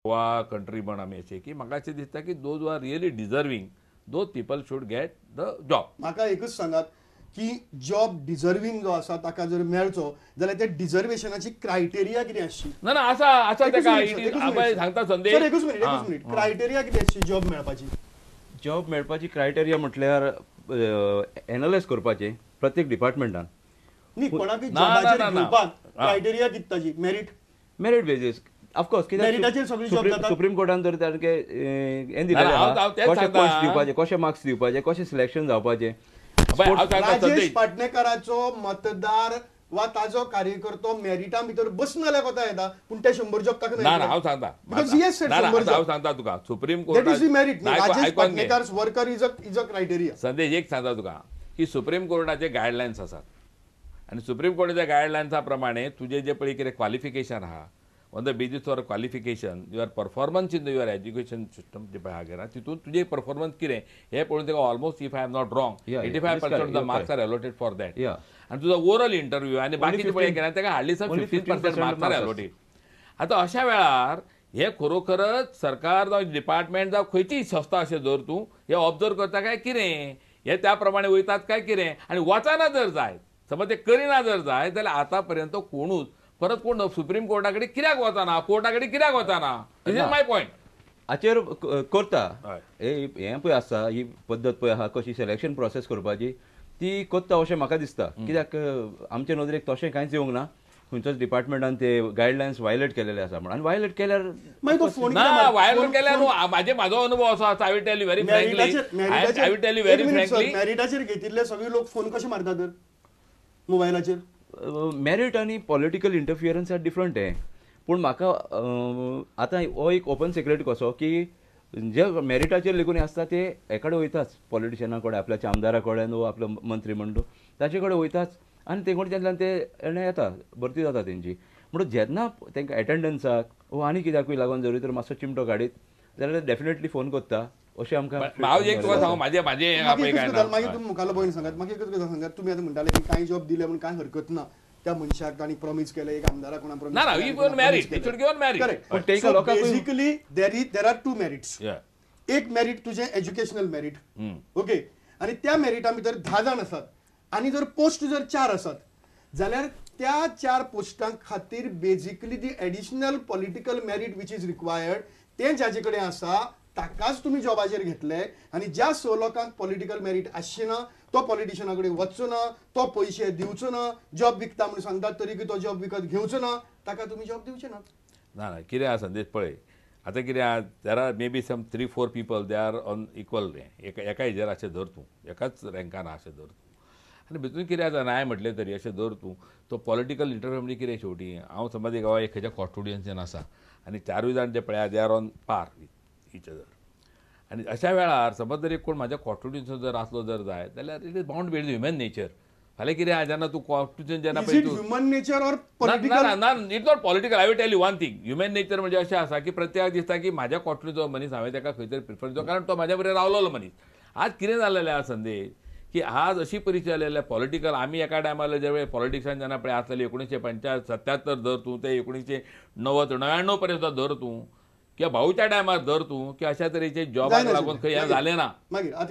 Goa country म्हण आमी अशें की म्हाका अशें दिसता की those are really deserving those people should get the job. म्हाका एकच सांगात की जॉब डिजर्विंग जो आसा ताका जर मेळचो जाल्यार त्या डिजर्वेशनाची क्रायटेरिया कितें आसची? ना ना आसा आसा तेका सांगता संदेश. एकूच मिनिट क्रायटेरिया कितें आसची जॉब मेळपाची? जॉब मेळपाची क्रायटेरिया म्हटल्यार एनालायज करपाचें प्रत्येक डिपार्टमेंटान. न्ही कोणाकय जॉबाचेर घेवपाक क्रायटेरिया कितें ताची? Merit basis of course. मेरिटाचेर सगळी जॉब जाता. सुप्रीम कोर्टान तर तांकां हें दिलेलें कशे पॉयंट्स दिवपाचे, कशे मार्क्स दिवपाचे, कशें सिलेक्शन जावपाचें. राजेश पाटणेकराचो मतदार वा ताजो कार्यकर्तो मेरिटा भितर बसनाल्या कोता येता पूण ते 100 जॉब ताका ना हांव सांगता हांव सांगता तुका supreme that is the merit. Rajesh court Patnekar worker is a criteria. संदेश एक सांगता तुका की सुप्रीम कोर्टाचे गायडलायन्स आसात आनी सुप्रीम कोर्टाच्या गायडलायन्सा प्रमाणे तुजें जें पळय कितें क्वॉलिफिकेशन आहा on the basis for qualification your performance in the your education system जे पळय हांगा तितून तुजें परफॉर्मन्स कितें हें पळोवन तेका almost if I am not wrong 85% of the marks are allotted for that. आनी तुजो ओवरऑल इंटरव्यू आनी बाकीचे पळय केला तेका हार्डली 15% मार्क्स आर एलोटेड. आतां अशा वेळार हे खरोखरच सरकार जावं डिपार्टमेंट जावं खंयचीय संस्था अशें धर तूं हे ऑब्जर्व करता काय कितें हे त्या प्रमाणे वयतात काय कितें आनी वचना जर जाय समज ते करिना जर जाय जाल्यार आतां पर्यंत कोणूच परत कोण सुप्रीम कोर्टा कडेन कित्याक वचना कोर्टा कडेन कित्याक वचना दिस इज माय पॉयंट. हाचेर करता हें पळय आसा ही पद्दत पळय आहा कशी सिलेक्शन प्रोसेस करपाची ती कोत्ता अशें म्हाका दिसता. कित्याक आमचे नदरेक तशें कांयच येवंक ना. खंयच्याच डिपार्टमेंटान ते गायडलायन्स वायलेट केलेले आसा म्हणून आनी वायलेट केल्यार वायलेट केल्यार म्हाजो अनुभव असो आसा. I will tell you very frankly मेरिटाचेर घेतिल्ले सगळे लोक फोन कशे मारतात तर मोबायलाचेर? मेरीट आनी पॉलिटिकल इंटरफियरन्स आर डिफरंट हे. पूण म्हाका आतां हो एक ओपन सिक्रेट कसो की जे मेरिटाचेर लेगून आसता ते एकाडे वयताच पॉलिटिशियना कडेन आपल्या आमदारा कडेन वा आपलो मंत्री मंडळ ताचे कडेन वयताच आनी ते कडच्यान ते येता भरती जाता तेंची. म्हणून जेन्ना तांकां एटेंडन्साक वा आनी कित्याकूय लागून जरी तर मातसो चिमटो काडीत जाल्यार डेफिनेटली फोन करता अशें आमकां. हांव एक तुका सांगू मागीर तुमी मुखालो पॉयंट सांगात. म्हाका एकच गजाल सांगात. तुमी आतां म्हणटाले की कांय जॉब दिले म्हणून कांय हरकत ना त्या मनशाक तांणी प्रॉमिस केले एक आमदारा कोणा promise basically there are two merits. एक मेरिट तुजें एज्युकेशनल मेरिट ओके आनी त्या मेरिटा भितर 10 जाण आसात आनी जर पोस्ट जर 4 आसात जाल्यार त्या 4 पोस्टां खातीर basically the additional political merit which is required तें जाचे कडेन आसा ताकाच तुमी जॉबाचेर घेतले आनी ज्या 6 लोकांक पॉलिटिकल मेरिट आसचें ना तो पॉलिटिशियना कडेन वचचो ना तो पयशे दिवचो ना जॉब विकता म्हणून सांगतात तरी तो जॉब विकत घेवचो ना ताका तुमी जॉब दिवचे ना. ना ना कितें आसा संदेश पळय आतां कितें आहा there are maybe some 3-4 people they are on equal एका हेजेर अशें धर तूं एकाच रँकान अशें धर तूं आनी भितून कितें आसा नाय म्हटलें तरी अशें धर तूं तो पॉलिटिकल इंटरव्यू म्हणजे कितें शेवटी हांव समज एक खंयच्या कॉस्टिट्युएन्सीन आसा आनी 4 जाण जे पळय दे are on par each other आनी अशा वेळार समज जर एक कोण म्हाज्या कॉन्स्टिट्युएन्सीन जर आसलो जर जाय जाल्यार it is bound bad human nature. फाल्यां कितें आहा जेन्ना तूं कॉन्स्टिट्युएन्सी जेन्ना पळय ह्युमन नेचर ऑर ना it's not political. I will tell you one thing human nature म्हणजे अशें आसा की प्रत्येकाक दिसता की म्हाज्या कॉन्स्टिट्युएन्सीचो मनीस हांवें ताका खंय तरी प्रिफरन्स दिवं कारण तो म्हाज्या बरोबर रावलेलो मनीस. आज कितें जाल्लेलें आहा संदेश की आज अशी परिस्थिती जाल्ली पॉलिटिकल आमी एका टायमार जे वेळेर पॉलिटिक्सान जेन्ना पळय आसलेली 1977 धर तूं ते 1999 पर्यंत धर तूं किंवा भाऊच्या टायमार धर तूं की अशा तरेचे जॉबाक लागून खंय हें जालें ना.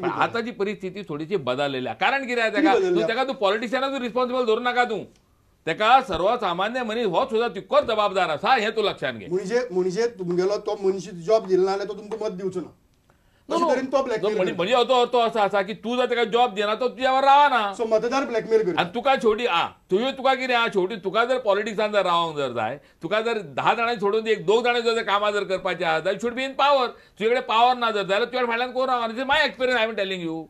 आतांची परिस्थिती थोडीशी बदललेली आहा. कारण कितें ताका तूं पॉलिटिशियनाचो रिस्पॉन्सिबल धरूं नाका तूं ताका सर्वसामान्य मनीस हो सुद्दां तितकोच जबाबदार आसा हें तूं लक्षांत घे. म्हणजे तुमगेलो तो मनीस जॉब दिलो ना जाल्यार तो तुमकां मत दिवचो ना म्हणजे अर्थ असो आसा की तूं जर ताका जॉब दिना तो तुज्या वर रावना. सो मतदार ब्लॅकमेल करता आनी तुका शेवटी तुका कितें आहा शेवटी तुका जर पॉलिटिक्सान जर रावंक जर जाय तुका जर 10 जाणांनी सोडून 1-2 जाणां जर कामां जर करपाची आहा जाल्यार शूड बी इन पावर. तुजे कडेन पावर ना जर जाल्यार तुज्या फाटल्यान कोण रावना. This is my experience I am telling you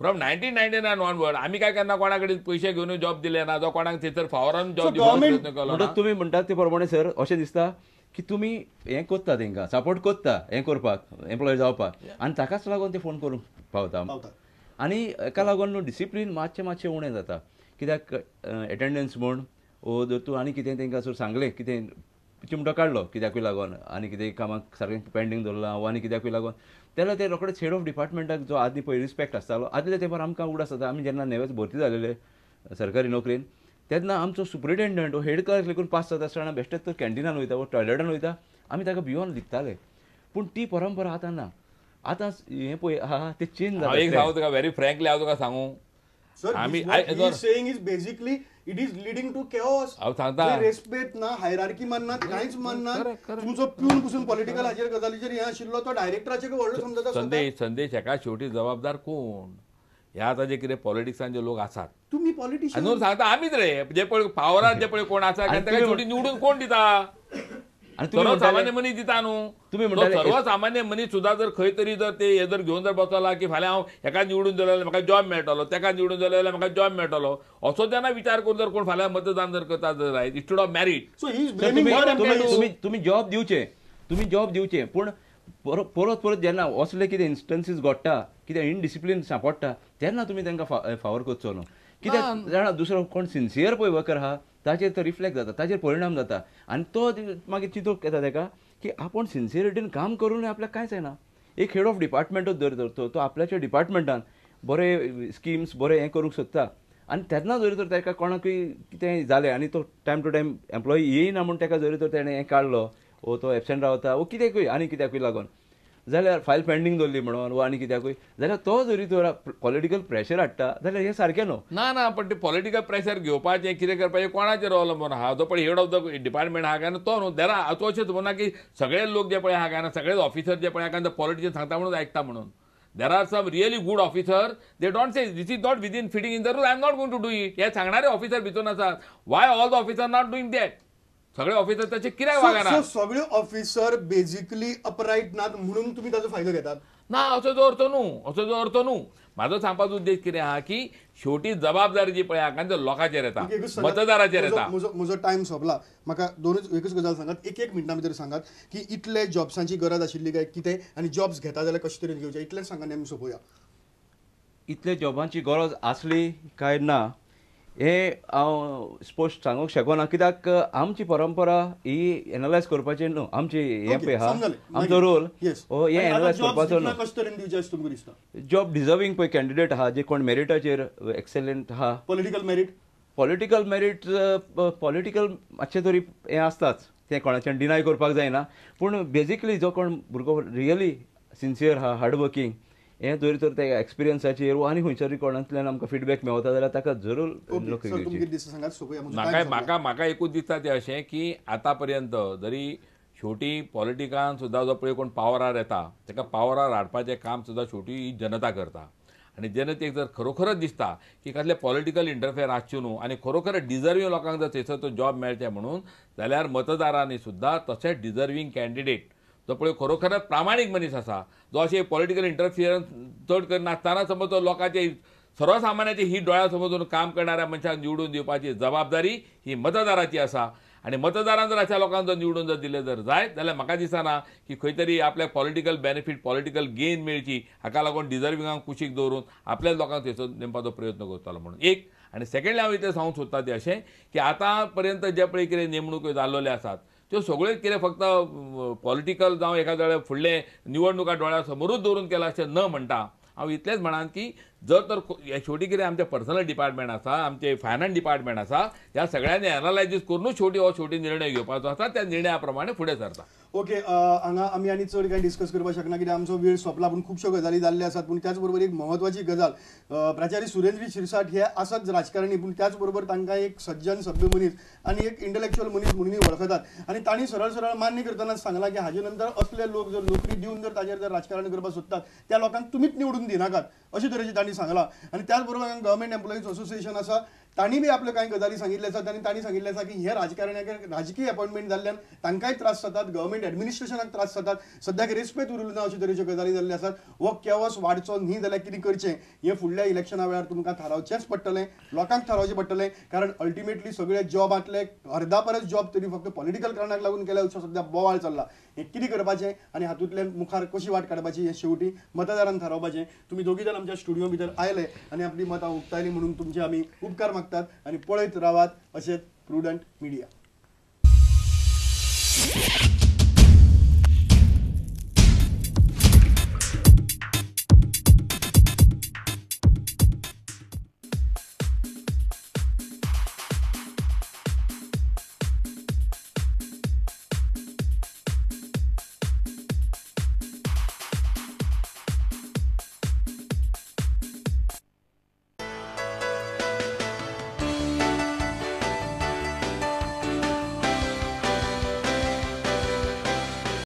from 1999 onward आमी काय केन्ना कोणा कडेन पयशे घेवन जॉब दिले ना जावं कोणाक थंयसर फावरान जॉब दिवपाचो प्रयत्न केलो ना. तुमी म्हणटात ते प्रमाणे सर अशें दिसता की तुमी हें कोत्ता तांकां सपोर्ट कोत्ता हें करपाक एम्प्लॉय जावपाक आनी ताकाच लागून ते फोन करूंक पावता. आनी हेका लागून न्हू डिसिप्लीन मातशें उणें जाता. कित्याक एटेंडन्स म्हण वो जर तूं आनी कितें तांकां जर सांगलें कितें चिमटो काडलो कित्याकूय लागून आनी कितें कामाक सारकें पेंडींग दवरलां वा आनी कित्याकूय लागून जाल्यार ते रोखडेच हेड ऑफ डिपार्टमेंटाक जो आदी पळय रिस्पेक्ट आसतालो आदल्या तेंपार आमकां उगडास जाता. आमी जेन्ना नेवेच भरती जालेले सरकारी नोकरेन तेन्ना आमचो सुप्रिटेंडंट हो हेड क्लास लेगून पास जाता आसतना बेश्टेच तो कॅन्टिनान वयता वो टॉयलेटान वयता आमी ताका भिवून लिखताले. पूण ती परंपरा आतां ना. आतां हें पळय आहा ते चेंज हांव एक जाता. सांगू तुका व्हेरी फ्रँकली हांव तुका सांगू सर आम्ही saying is basically it is leading to chaos. हांव सांगता रेस्पेक्ट ना, हायरार्की माननात, कांयच माननात. तुमचो पिऊन पसून पॉलिटिकल हाजेर गजालीचेर हे आशिल्लो तो डायरेक्टराचे व्हडलो समजता. संदेश हेका शेवटी जबाबदार कोण? ह्या आतां जे कितें पॉलिटिक्सान जे लोक आसात तुम्ही पॉलिटिशियन म्हणून सांगता आमीच रे जे पळय पावरार जे पळय कोण आसा ताका शेवटी निवडून कोण दिता? आनी तुमी सर्वसामान्य मनीस दिता न्हू. तुमी तो म्हणटाले सर्वसामान्य मनीस सुद्दां जर खंय तरी जर ते हे जर घेवन जर बसला की फाल्यां हांव हेका निवडून दिलो जाल्यार म्हाका जॉब मेळटलो, तेका निवडून दिलो जाल्यार म्हाका जॉब मेळटलो, असो जेन्ना विचार करून जर कोण फाल्यां मतदान जर करता जर instead of merit. So he is sir, blaming तुम्ही- युअर तुम्ही- एम्प्लॉईज. तुम्ही- तुम्ही जॉब दिवचे पूण परत परत जेन्ना असले कितें इन्स्टन्सीस घडटा, कितें इनडिसिप्लीन सांपडटा तेन्ना तुमी तांकां फावर करचो न्हू. कित्याक जाणा दुसरो कोण सिन्सियर पळय वर्कर आहा ताचेर तो रिफ्लेक्ट जाता, ताचेर परिणाम जाता आनी तो मागीर चिंतूंक येता ताका की आपूण सिन्सियरिटीन काम करून आपल्याक कांयच येना. एक हेड ऑफ डिपार्टमेंटूच धर तो आपल्याच्या डिपार्टमेंटान बरे स्किम्स बरे हें करूंक सोदता आनी तेन्ना जरी तर ताका कोणाकूय कितें जालें आनी तो टायम टू टायम एम्प्लॉई येयना म्हूण ताका जरी तर ताणें हें काडलो वो तो एबसेंट रावता वो कित्याकूय आनी कित्याकूय लागून जाल्यार फायल पेंडींग दवरली म्हणून वो आनी कित्याकूय जाल्यार तो जरी तर पॉलिटिकल प्रेशर हाडटा जाल्यार हें सारकें न्हू. ना पण ते पॉलिटिकल प्रेशर घेवपाचें कितें करपाचें कोणाचेर अवलंबून आहा. जो पळय हेड ऑफ द डिपार्टमेंट आहा काय ना तो न्हू. तो अशेंच म्हणना की सगळे लोक जे पळय आहा काय ना सगळेच ऑफिसर जे पळय आहा काय पॉलिटिशियन सांगता म्हणून आयकता म्हणून. There are some really good officer they don't say this is not within fitting in the rule I am not going to do it. हे सांगणारे ऑफिसर भितून आसात. Why all the officer not doing that? सगळे officer त्याचे कित्याक वागना? सगळे officer basically upright नात म्हणून तुम्ही त्याचा फायदो घेतात ना. असो जो अर्थ न्हू. म्हाजो सांगपाचो उद्देश कितें आहा की शेवटी जबाबदारी जी पळय आहा ते लोकांचेर येता, मतदाराचेर येता. म्हजो टायम सोंपला. म्हाका एकच गजाल सांगात, एक मिनटां भितर सांगात की इतले जॉब्सांची गरज आशिल्ली काय कितें आनी जॉब्स घेता जाल्यार कशे तरेन घेवचे इतलें सांगा आमी सोंपोवया. इतले जॉबांची गरज आसली काय ना हे हांव स्पश्ट सांगूंक शकना. कित्याक आमची परंपरा ही एनालायज करपाची न्हू. आमची हें पळय आहा आमचो रोल हो हे एनालायज करपाचो न्हू. कशे तरेन दिवचे अशें तुमकां दिसता? जॉब डिजर्विंग पळय कॅन्डिडेट आहा जे कोण मेरिटाचेर एक्सलंट आहा. पॉलिटिकल मेरीट मातशें तरी हें आसताच तें कोणाचें डिनाय करपाक जायना. पूण बेजिकली जो कोण भुरगो रियली सिन्सियर आहा हार्ड वर्किंग हें जरी तर त्या एक्सपिरियन्साचेर आनी खंयसरी कोणांतल्यान आमकां फीडबॅक मेळटा जाल्यार ताका जरूर नोकरी घेवची. म्हाका एकूच दिसता तें अशें की आतां पर्यंत जरी शेवटी पॉलिटिकान सुद्दां जो पळय कोण पावरार येता ताका पावरार हाडपाचें काम सुद्दां शेवटी ही जनता करता. आनी जनतेक जर खरोखरच दिसता की कसले पॉलिटिकल इंटरफेर आसच्यो न्हू आनी खरोखरच डिजर्वींग लोकांक जर थंयसर तो जॉब मेळचें म्हणून जाल्यार मतदारांनी सुद्दां तशेंच डिजर्वींग कॅन्डिडेट जो पळय खरोखरच प्रामाणीक मनीस आसा जो अशें पॉलिटिकल इंटरफियरन्स चड करनासतना समज तो लोकांचे सर्वसामान्याची ही दोळ्या समजून काम करणाऱ्या मनशाक निवडून दिवपाची जबाबदारी ही मतदाराची आसा. आनी मतदारान जर अशा लोकांक जर निवडून जर दिले जर जायत जाल्यार म्हाका दिसना की खंय तरी आपल्याक पॉलिटिकल बेनिफीट पॉलिटिकल गेन मेळची हाका लागून डिजर्विंगाक कुशीक दवरून आपल्याच लोकांक थंयसर नेमपाचो प्रयत्न करतलो म्हणून एक. आनी सेकंडली हांव इतलें सांगूंक सोदता तें अशें की आतां पर्यंत जे पळय कितें नेमणूको जाल्ल्यो आसात त्यो सगळ्योच कितें फक्त पॉलिटिकल जावं एखाद्या वेळार फुडले निवडणुका दोळ्या समोरूच दवरून केला अशें न म्हणटा हांव इतलेंच म्हणान की जर तर शेवटी कितें आमचें पर्सनल डिपार्टमेंट आसा आमचें फायनान्स डिपार्टमेंट आसा ह्या सगळ्यांनी एनालायजीस करूनच शेवटी निर्णय घेवपाचो आसा त्या निर्णया प्रमाणे फुडें सरता. ओके हांगा आमी आनी चड कांय डिस्कस करपाक शकना कित्याक आमचो वेळ सोंपला. पूण खुबश्यो गजाली जाल्ल्यो आसात. पूण त्याच बरोबर एक महत्वाची गजाल प्राचार्य सुरेंद्र शिरसाट हे आसात राजकारणी पूण त्याच बरोबर तांकां एक सज्जन सभ्य मनीस आनी एक इंटलेक्च्युअल मनीस म्हणून वळखतात आनी तांणी सरळ सरळ मान्य करताना सांगलां की हाजे नंतर असले लोक जर नोकरी दिवन जर ताचेर जर राजकारण करपाक सोदतात त्या लोकांक तुमीच निवडून दिनाकात अशे तरेचे तांणी सांगलां. आनी त्याच बरोबर गव्हर्मेंट एम्प्लॉईज असोसिएशन आसा तांणी बी आपल्यो कांय गजाली सांगिल्ल्यो आसात आनी तांणी सांगिल्लें आसा की हे राजकारण्याक राजकीय अपॉइंटमेंट जाल्ल्यान तांकांय त्रास जातात गव्हर्मेंट एडमिनिस्ट्रेशनाक त्रास जातात सद्याक रेस्पेद उरल्यो ना अशे तरेच्यो गजाली जाल्ल्यो आसात. हो केवस वाडचो न्ही जाल्यार कितें करचें हें फुडल्या इलेक्शना वेळार तुमकां थारावचेंच पडटलें लोकांक थारावचें पडटलें कारण अल्टिमेटली सगळे जॉबांतले अर्धा परस जॉब तरी फक्त पॉलिटिकल कारणाक लागून केल्या अशें सद्या बोवाळ चल्ला. हें कितें करपाचें आनी हातूंतल्यान मुखार कशी वाट काडपाची हें शेवटी मतदारान थारावपाचें. तुमी दोगी जाण आमच्या स्टुडियो भितर आयले आनी आपली मतां उक्तायली म्हणून तुमचे आमी उपकार मागतात आनी पळयत रावात अशेंच प्रुडंट मिडिया.